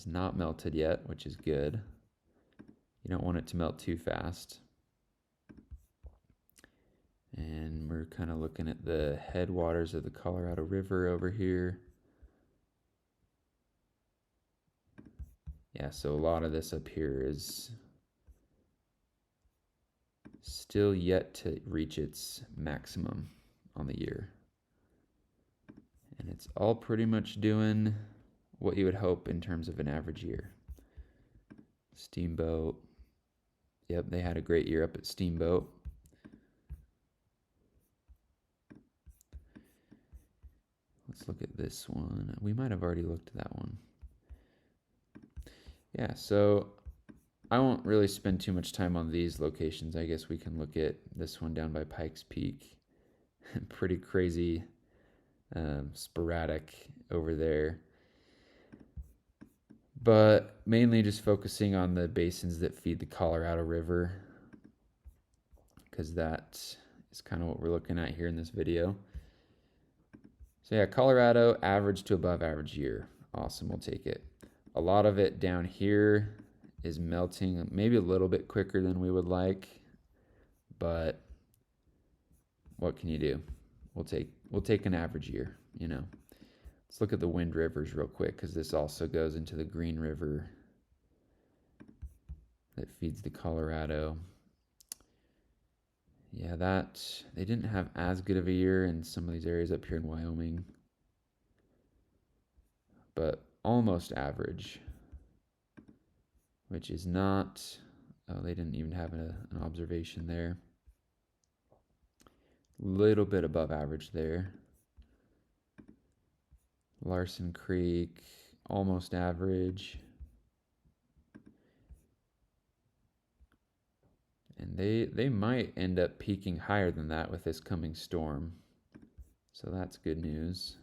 has not melted yet, which is good. You don't want it to melt too fast. And we're kind of looking at the headwaters of the Colorado River over here. Yeah, so a lot of this up here is still yet to reach its maximum on the year. And it's all pretty much doing what you would hope in terms of an average year. Steamboat. Yep, they had a great year up at Steamboat. Let's look at this one. We might have already looked at that one. Yeah, so I won't really spend too much time on these locations. I guess we can look at this one down by Pikes Peak. Pretty crazy, sporadic over there. But mainly just focusing on the basins that feed the Colorado River, because that is kind of what we're looking at here in this video. So yeah, Colorado, average to above average year. Awesome, we'll take it. A lot of it down here is melting maybe a little bit quicker than we would like, but what can you do? We'll take an average year, you know. Let's look at the Wind Rivers real quick, because this also goes into the Green River that feeds the Colorado. Yeah, they didn't have as good of a year in some of these areas up here in Wyoming, but almost average, which is not, oh, they didn't even have an observation there. Little bit above average there. Larson Creek, almost average. And they might end up peaking higher than that with this coming storm. So that's good news.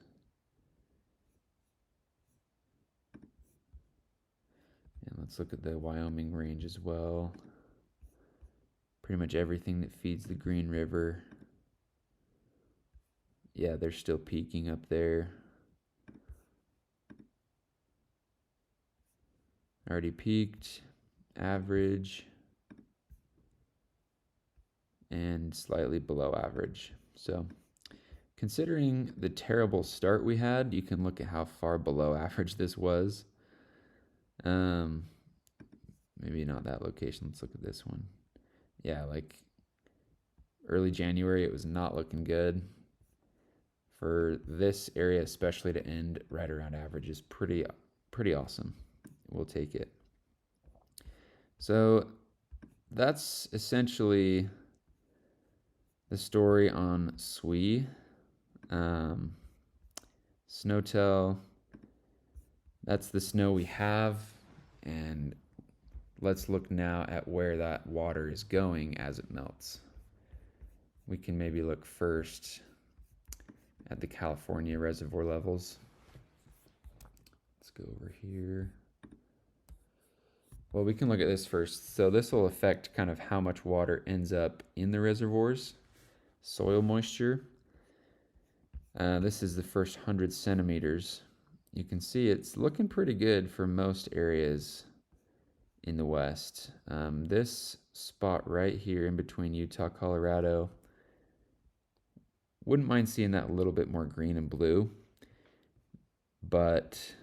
And let's look at the Wyoming range as well. Pretty much everything that feeds the Green River. Yeah, they're still peaking up there. Already peaked, average, and slightly below average. So considering the terrible start we had, you can look at how far below average this was. Maybe not that location. Let's look at this one. Yeah, like early January, it was not looking good. For this area especially to end right around average is pretty awesome. We'll take it. So that's essentially the story on SWE. Snowtel, that's the snow we have, and let's look now at where that water is going as it melts. We can maybe look first at the California reservoir levels. Let's go over here. Well, we can look at this first. So this will affect kind of how much water ends up in the reservoirs. Soil moisture. This is the first 100 centimeters. You can see it's looking pretty good for most areas in the West. This spot right here in between Utah, Colorado, wouldn't mind seeing that a little bit more green and blue, but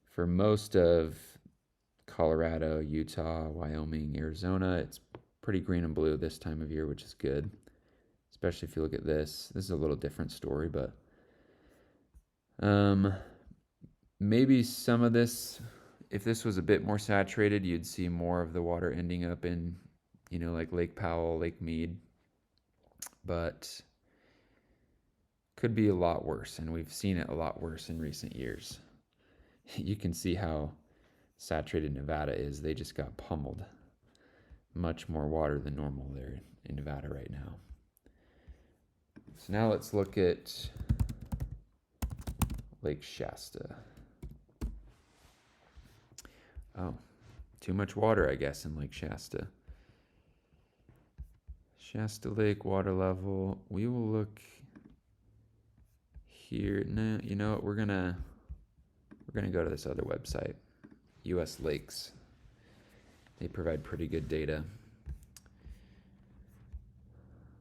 for most of Colorado, Utah, Wyoming, Arizona, it's pretty green and blue this time of year, which is good. Especially if you look at this. This is a little different story, but maybe some of this, if this was a bit more saturated, you'd see more of the water ending up in, you know, like Lake Powell, Lake Mead. But could be a lot worse, and we've seen it a lot worse in recent years. You can see how saturated Nevada is. They just got pummeled. Much more water than normal there in Nevada right now. So now let's look at Lake Shasta. Oh, too much water, I guess, in Lake Shasta. Shasta Lake water level. We will look here. No, you know what? We're gonna going to go to this other website, US Lakes. They provide pretty good data.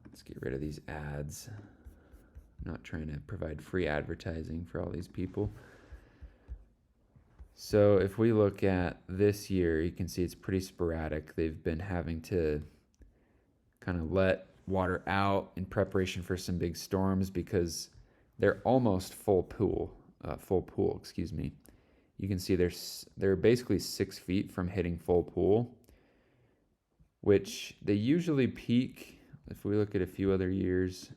Let's get rid of these ads. I'm not trying to provide free advertising for all these people. So if we look at this year, you can see it's pretty sporadic. They've been having to kind of let water out in preparation for some big storms because they're almost full pool, excuse me. You can see they're basically 6 feet from hitting full pool, which they usually peak. If we look at a few other years,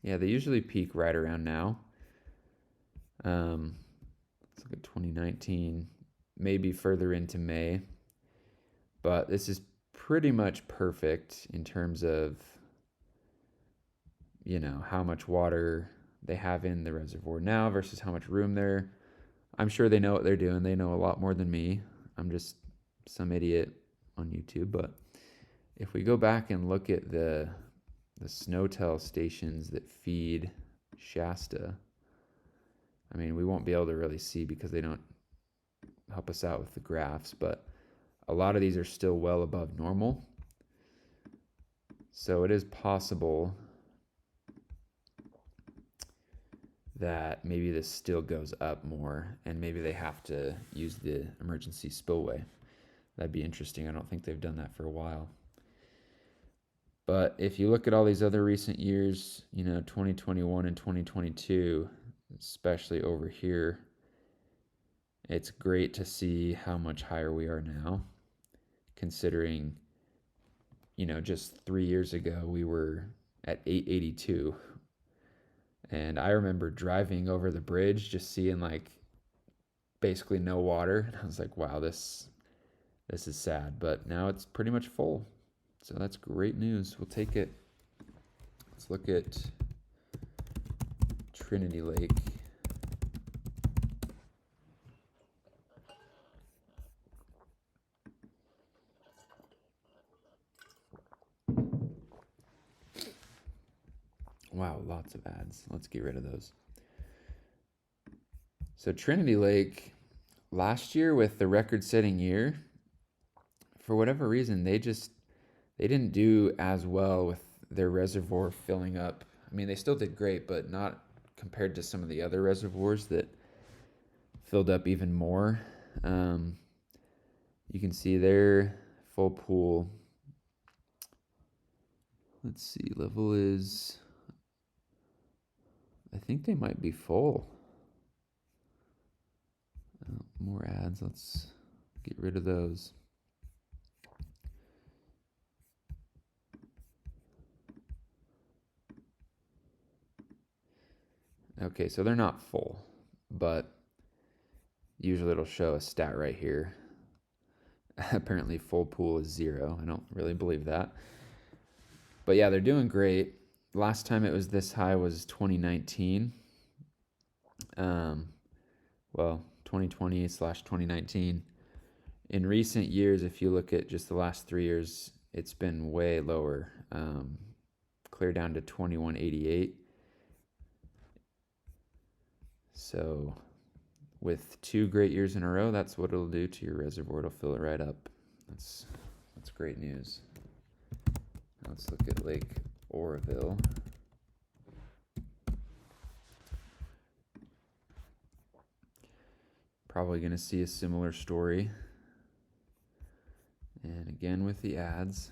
yeah, they usually peak right around now. Let's look at 2019, maybe further into May, but this is pretty much perfect in terms of, you know, how much water they have in the reservoir now versus how much room there. I'm sure they know what they're doing. They know a lot more than me. I'm just some idiot on YouTube. But if we go back and look at the SNOTEL stations that feed Shasta, I mean, we won't be able to really see because they don't help us out with the graphs, but a lot of these are still well above normal. So it is possible that maybe this still goes up more and maybe they have to use the emergency spillway. That'd be interesting. I don't think they've done that for a while. But if you look at all these other recent years, you know, 2021 and 2022, especially over here, it's great to see how much higher we are now, considering, you know, just 3 years ago we were at 882. And I remember driving over the bridge, just seeing like basically no water. And I was like, wow, this is sad. But now it's pretty much full. So that's great news. We'll take it. Let's look at Trinity Lake. Wow, lots of ads. Let's get rid of those. So Trinity Lake, last year with the record-setting year, for whatever reason, they didn't do as well with their reservoir filling up. I mean, they still did great, but not compared to some of the other reservoirs that filled up even more. You can see their full pool. Let's see, level is, I think they might be full. More ads. Let's get rid of those. Okay, so they're not full, but usually it'll show a stat right here. Apparently full pool is 0. I don't really believe that. But yeah, they're doing great. Last time it was this high was 2019. Well, 2020/2019. In recent years, if you look at just the last 3 years, it's been way lower, clear down to 2188. So with 2 great years in a row, that's what it'll do to your reservoir. It'll fill it right up. That's great news. Let's look at Lake Oroville. Probably going to see a similar story. And again with the ads.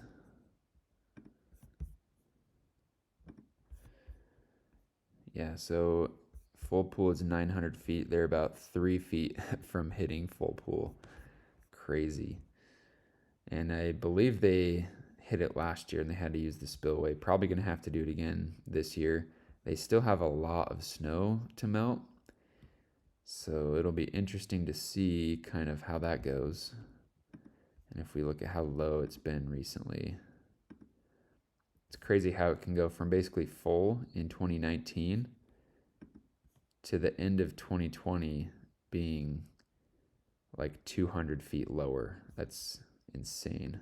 Yeah, so full pool is 900 feet. They're about 3 feet from hitting full pool. Crazy. And I believe they hit it last year and they had to use the spillway. Probably going to have to do it again this year. They still have a lot of snow to melt. So it'll be interesting to see kind of how that goes. And if we look at how low it's been recently, it's crazy how it can go from basically full in 2019 to the end of 2020 being like 200 feet lower. That's insane.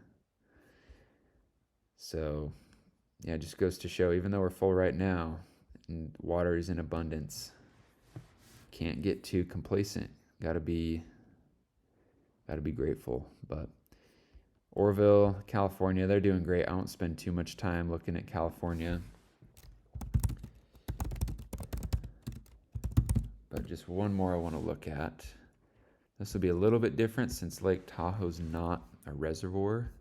So yeah, it just goes to show, even though we're full right now and water is in abundance, can't get too complacent. Gotta be grateful. But Orville, California, they're doing great. I won't spend too much time looking at California. But just one more I want to look at. This will be a little bit different since Lake Tahoe's not a reservoir.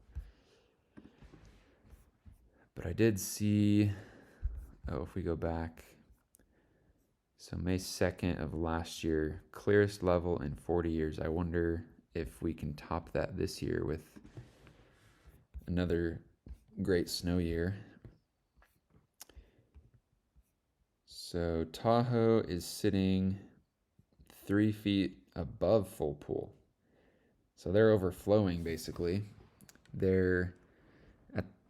But I did see, if we go back, so May 2nd of last year, clearest level in 40 years. I wonder if we can top that this year with another great snow year. So Tahoe is sitting 3 feet above full pool. So they're overflowing basically. They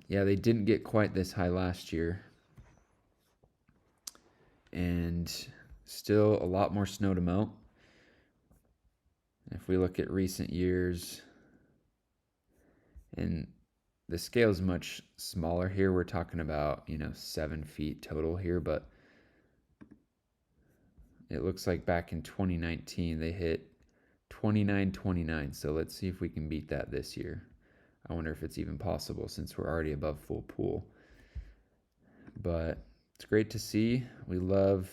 didn't get quite this high last year. And still a lot more snow to melt. If we look at recent years, and the scale is much smaller here, we're talking about 7 feet total here, but it looks like back in 2019 they hit 29.29. So let's see if we can beat that this year. I wonder if it's even possible since we're already above full pool. But it's great to see. We love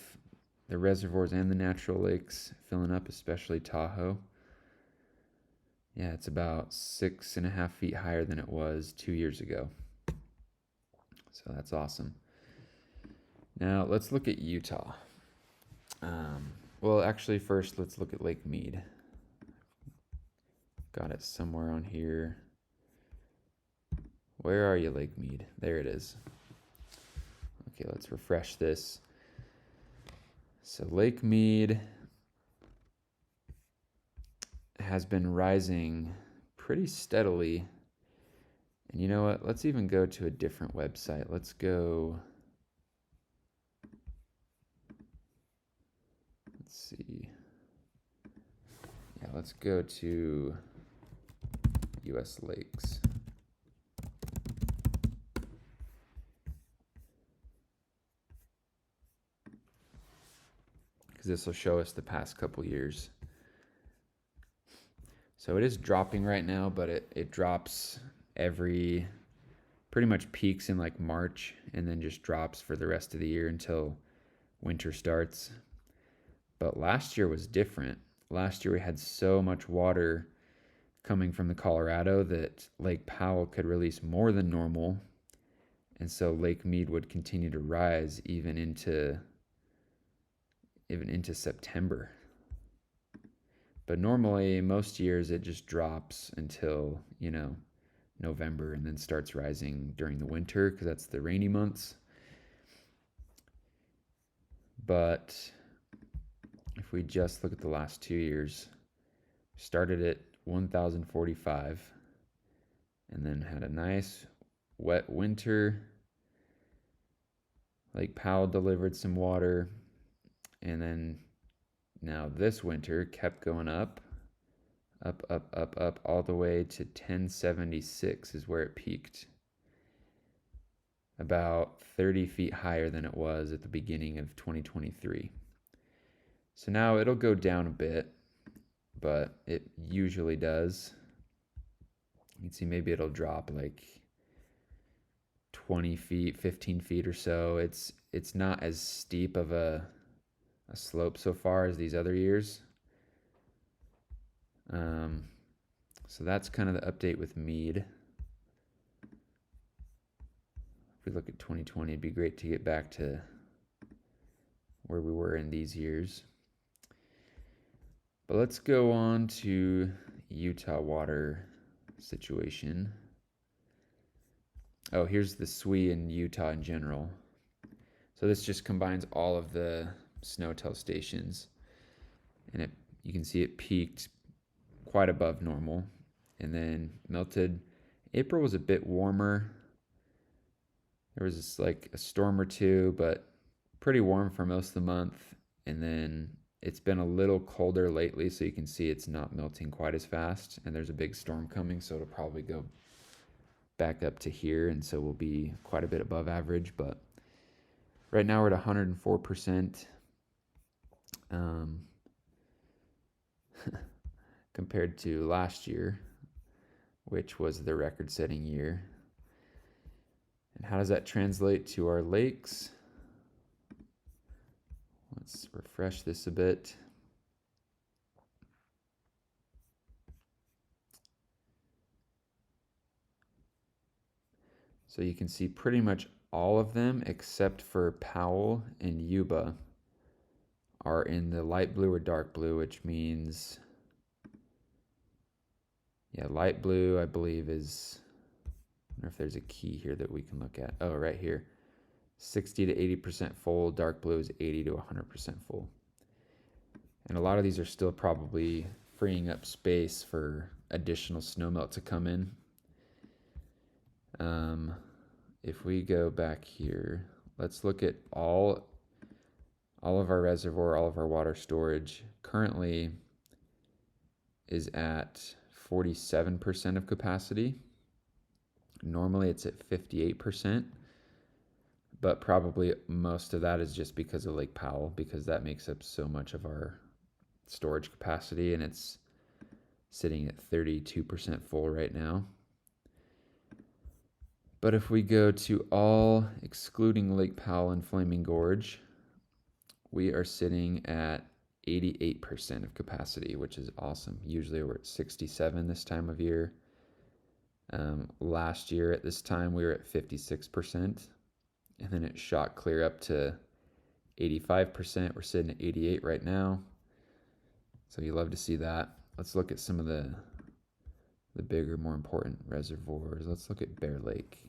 the reservoirs and the natural lakes filling up, especially Tahoe. Yeah, it's about 6.5 feet higher than it was 2 years ago. So that's awesome. Now let's look at Utah. Well, actually, first let's look at Lake Mead. Got it somewhere on here. Where are you, Lake Mead? There it is. Okay, let's refresh this. So Lake Mead has been rising pretty steadily. And you know what? Let's even go to a different website. Let's go. Let's see. Yeah, let's go to US Lakes. Because this will show us the past couple years. So it is dropping right now, but it drops pretty much peaks in like March and then just drops for the rest of the year until winter starts. But last year was different. Last year we had so much water coming from the Colorado that Lake Powell could release more than normal. And so Lake Mead would continue to rise even into September. But normally, most years, it just drops until, November and then starts rising during the winter because that's the rainy months. But if we just look at the last 2 years, started at 1,045 and then had a nice wet winter. Lake Powell delivered some water, and then now this winter kept going up, all the way to 1076 is where it peaked. About 30 feet higher than it was at the beginning of 2023. So now it'll go down a bit, but it usually does. You can see maybe it'll drop like 20 feet, 15 feet or so. It's not as steep of a slope so far as these other years. So that's kind of the update with Mead. If we look at 2020, it'd be great to get back to where we were in these years. But let's go on to Utah water situation. Oh, here's the SWE in Utah in general. So this just combines all of the SNOTEL stations, and you can see it peaked quite above normal and then melted. April was a bit warmer. There was like a storm or two, but pretty warm for most of the month. And then it's been a little colder lately, so you can see it's not melting quite as fast. And there's a big storm coming, so it'll probably go back up to here, and so we'll be quite a bit above average. But right now we're at 104%. compared to last year, which was the record-setting year. And how does that translate to our lakes? Let's refresh this a bit. So you can see pretty much all of them except for Powell and Yuba are in the light blue or dark blue, which means, yeah, light blue, I believe, is, I wonder if there's a key here that we can look at. Oh, right here. 60 to 80% full. Dark blue is 80 to 100% full. And a lot of these are still probably freeing up space for additional snowmelt to come in. If we go back here, let's look at all of our reservoir, all of our water storage. Currently is at 47% of capacity. Normally it's at 58%, but probably most of that is just because of Lake Powell, because that makes up so much of our storage capacity, and it's sitting at 32% full right now. But if we go to all excluding Lake Powell and Flaming Gorge, we are sitting at 88% of capacity, which is awesome. Usually we're at 67 this time of year. Last year at this time we were at 56%, and then it shot clear up to 85%. We're sitting at 88 right now. So you love to see that. Let's look at some of the bigger, more important reservoirs. Let's look at Bear Lake.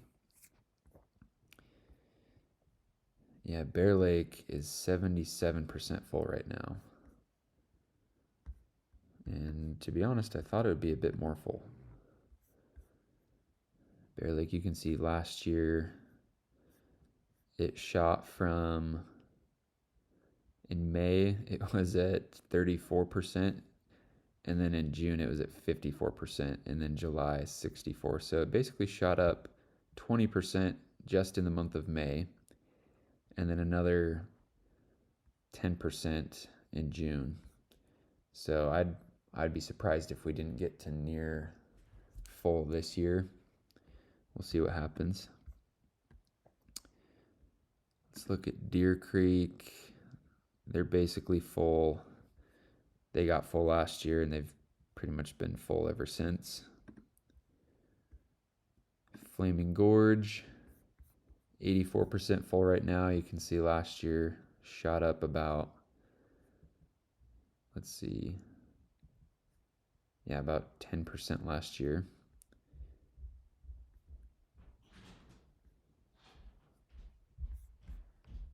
Yeah, Bear Lake is 77% full right now. And to be honest, I thought it would be a bit more full. Bear Lake, you can see last year it shot from, in May it was at 34%, and then in June it was at 54%, and then July 64%. So it basically shot up 20% just in the month of May, and then another 10% in June. So I'd be surprised if we didn't get to near full this year. We'll see what happens. Let's look at Deer Creek. They're basically full. They got full last year, and they've pretty much been full ever since. Flaming Gorge, 84% full right now. You can see last year shot up about, let's see, yeah, about 10% last year.